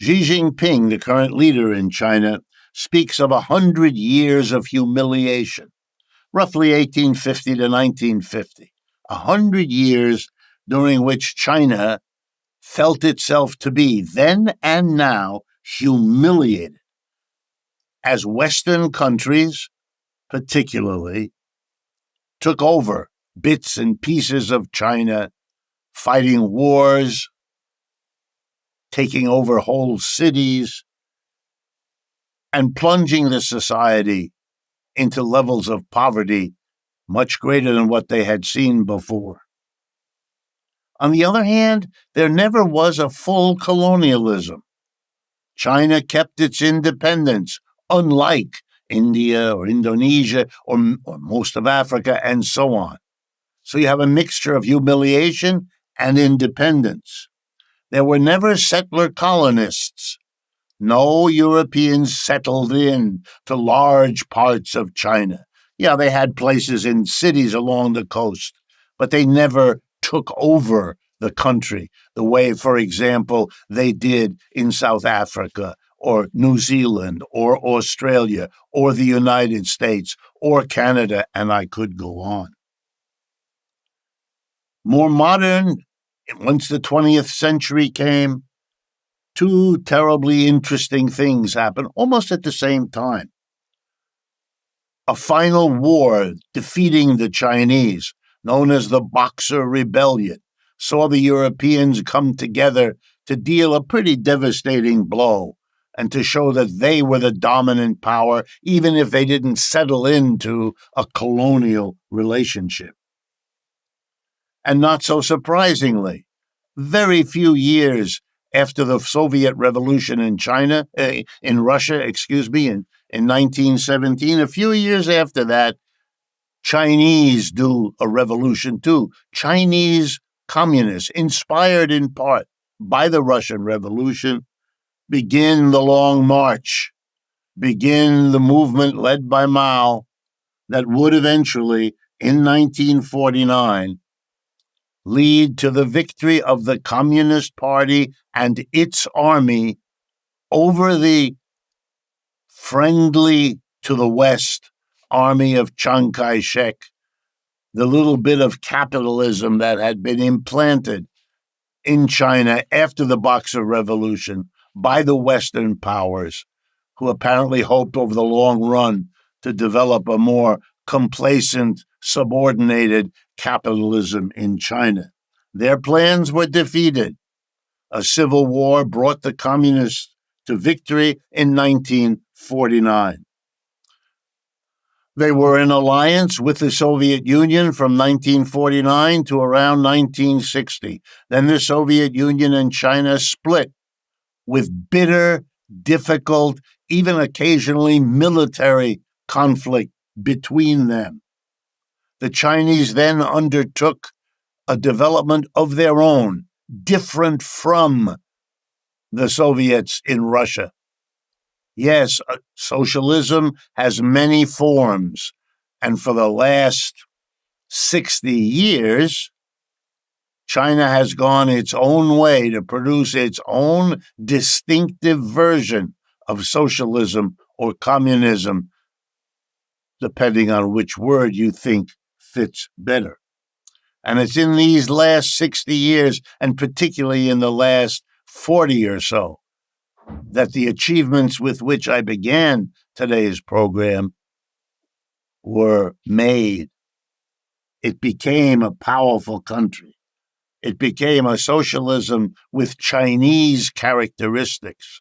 Xi Jinping, the current leader in China, speaks of 100 years of humiliation, roughly 1850 to 1950, 100 years during which China felt itself to be, then and now, humiliated, as Western countries, particularly, took over bits and pieces of China, fighting wars, taking over whole cities, and plunging the society into levels of poverty much greater than what they had seen before. On the other hand, there never was a full colonialism. China kept its independence, unlike India or Indonesia or most of Africa and so on. So you have a mixture of humiliation and independence. There were never settler colonists. No Europeans settled in to large parts of China. Yeah, they had places in cities along the coast, but they never took over the country the way, for example, they did in South Africa or New Zealand or Australia or the United States or Canada, and I could go on. More modern, once the 20th century came, two terribly interesting things happened almost at the same time. A final war defeating the Chinese, known as the Boxer Rebellion, saw the Europeans come together to deal a pretty devastating blow and to show that they were the dominant power, even if they didn't settle into a colonial relationship. And not so surprisingly, very few years after the Soviet Revolution in Russia, in 1917, a few years after that, Chinese do a revolution too. Chinese communists, inspired in part by the Russian Revolution, begin the Long March, begin the movement led by Mao that would eventually, in 1949, lead to the victory of the Communist Party and its army over the friendly to the West army of Chiang Kai-shek, the little bit of capitalism that had been implanted in China after the Boxer Revolution by the Western powers, who apparently hoped over the long run to develop a more complacent, subordinated capitalism in China. Their plans were defeated. A civil war brought the communists to victory in 1949. They were in alliance with the Soviet Union from 1949 to around 1960. Then the Soviet Union and China split with bitter, difficult, even occasionally military conflict between them. The Chinese then undertook a development of their own, different from the Soviets in Russia. Yes, socialism has many forms, and for the last 60 years, China has gone its own way to produce its own distinctive version of socialism or communism, depending on which word you think fits better. And it's in these last 60 years, and particularly in the last 40 or so, that the achievements with which I began today's program were made. It became a powerful country. It became a socialism with Chinese characteristics.